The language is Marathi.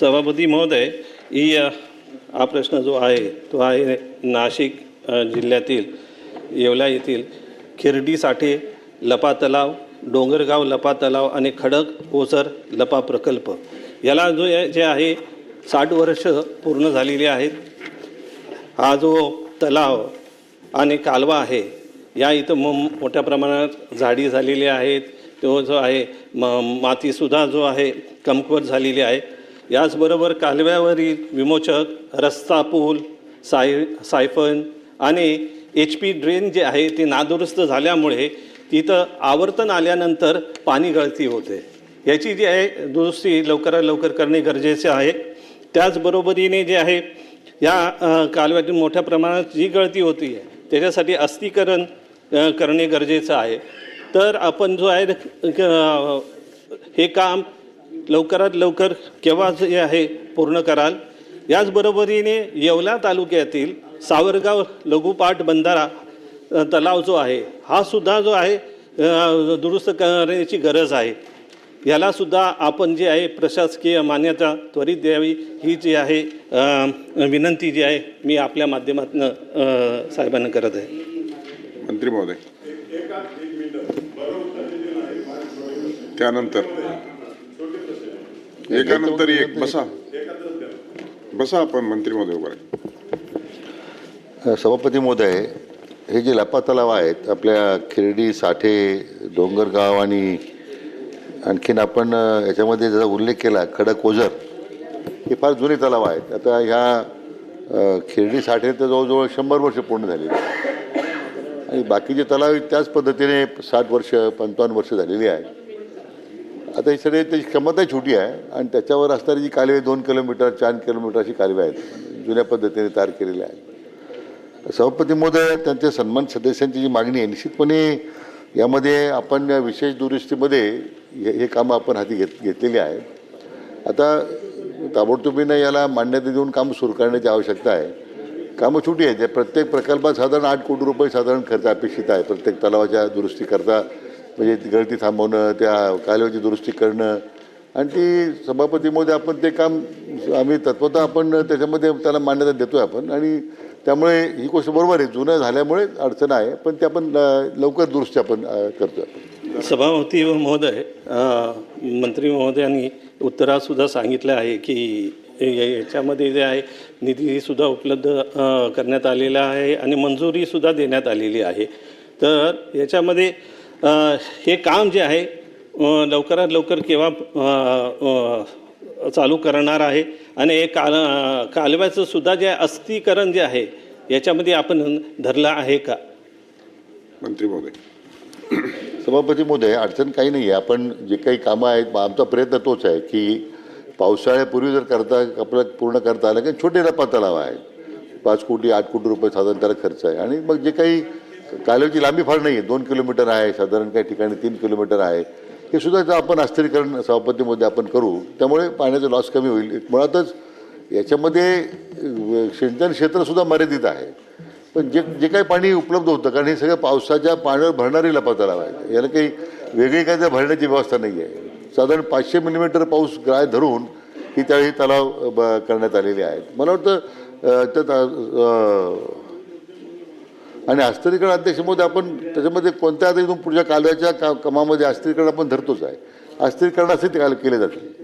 सभापती महोदय, हा प्रश्न जो आहे तो आहे नाशिक जिल्ह्यातील येवला येथील खिरडी साठे लपा तलाव, डोंगरगाव लपा तलाव आणि खडक ओझर लपा प्रकल्प याला जे आहे 60 वर्ष पूर्ण झालेली आहेत. हा जो तलाव आणि कालवा आहे या इथं मोठ्या प्रमाणात झाडी झालेली आहेत. तो जो आहे मातीसुद्धा जो आहे कमकुवत झालेली आहे. याचबरोबर कालव्यावरील विमोचक, रस्ता, पूल, सायफन आणि HP ड्रेन जे आहे ते नादुरुस्त झाल्यामुळे तिथं आवर्तन आल्यानंतर पाणी गळती होते. याची जी आहे दुरुस्ती लवकरात लवकर करणे गरजेचे आहे. त्याचबरोबरीने जे आहे या कालव्यातून मोठ्या प्रमाणात जी गळती होती आहे त्याच्यासाठी अस्थिकरण करणे गरजेचं आहे. तर आपण जो आहे हे काम लवकरात लवकर केव्हा जे आहे पूर्ण कराल. याचबरोबरीने येवला तालुक्यातील सावरगाव लघुपाट बंधारा तलाव जो आहे हा सुद्धा जो आहे दुरुस्त करण्याची गरज आहे. यालासुद्धा आपण जे आहे प्रशासकीय मान्यता त्वरित द्यावी ही जी आहे विनंती जी आहे मी आपल्या माध्यमातून साहेबांना करत आहे. मंत्री महोदय, त्यानंतर एकानंतर एक बसा आपण. मंत्री महोदय उभा आहे. सभापती महोदय, हे जे लपा तलाव आहेत आपल्या खिरडी, साठे, डोंगरगाव आणि आणखीन आपण याच्यामध्ये जसा उल्लेख केला खडक ओझर, हे फार जुने तलाव आहेत. आता ह्या खिरडी, साठे तर जवळजवळ 100 वर्ष पूर्ण झालेली आणि बाकीचे तलाव त्याच पद्धतीने 60 वर्ष 55 वर्ष झालेली आहे. आता हे सगळे त्याची क्षमता छोटी आहे आणि त्याच्यावर असणारी जी कालवे 2 किलोमीटर 4 किलोमीटर अशी कालवे आहेत जुन्या पद्धतीने तयार केलेल्या आहेत. सभापती महोदय, त्यांच्या सन्मान सदस्यांची जी मागणी आहे निश्चितपणे यामध्ये आपण विशेष दुरुस्तीमध्ये हे कामं आपण हाती घेतलेली आहे. आता ताबडतोबीनं याला मान्यता देऊन काम सुरू करण्याची आवश्यकता आहे. कामं छोटी आहेत. प्रत्येक प्रकल्पात साधारण 8 कोटी रुपये साधारण खर्च अपेक्षित आहे प्रत्येक तलावाच्या दुरुस्तीकरता. म्हणजे गळती थांबवणं, त्या कालव्याची दुरुस्ती करणं आणि ती सभापतीमध्ये आपण ते काम आम्ही तत्वतः आपण त्याच्यामध्ये त्याला मान्यता देतो आहे आपण. आणि त्यामुळे ही गोष्ट बरोबर आहे, जुनं झाल्यामुळे अडचण आहे पण ते आपण लवकर दुरुस्ती आपण करतो. सभापती महोदय, मंत्री महोदयांनी उत्तरातसुद्धा सांगितलं आहे की याच्यामध्ये जे आहे निधीसुद्धा उपलब्ध करण्यात आलेला आहे आणि मंजुरीसुद्धा देण्यात आलेली आहे. तर याच्यामध्ये हे काम जे आहे लवकरात लवकर केव्हा चालू करणार आहे आणि हे कालव्याचं सुद्धा जे अस्थिकरण जे आहे याच्यामध्ये आपण धरलं आहे का? मंत्री महोदय. सभापती महोदय, अडचण काही नाही आहे. आपण जे काही कामं आहेत आमचा प्रयत्न तोच आहे की पावसाळ्यापूर्वी जर आपल्याला पूर्ण करता आलं की छोटे लपा तलाव आहे 5 कोटी 8 कोटी रुपये साधारण त्याला खर्च आहे. आणि मग जे काही कालव्याची लांबी फार नाही आहे, 2 किलोमीटर आहे साधारण, काही ठिकाणी 3 किलोमीटर आहे, हे सुद्धा आपण अस्थिरीकरण सभापतीमध्ये आपण करू. त्यामुळे पाण्याचं लॉस कमी होईल. मुळातच याच्यामध्ये सिंचन क्षेत्रसुद्धा मर्यादित आहे पण जे काही पाणी उपलब्ध होतं, कारण हे सगळं पावसाच्या पाण्यावर भरणारी लपा तलाव आहे. याला काही वेगळी काय भरण्याची व्यवस्था नाही आहे. साधारण 500 मिलीमीटर पाऊस ग्राह्य धरून ही त्यावेळी तलाव करण्यात आलेले आहेत. मला वाटतं आणि अस्थिरीकरण अध्यक्षमध्ये आपण त्याच्यामध्ये कोणत्या आता इथून पुढच्या कालव्याच्या कामामध्ये अस्थिरीकरण आपण धरतोच आहे. अस्थिरीकरण असे ते केले जाते.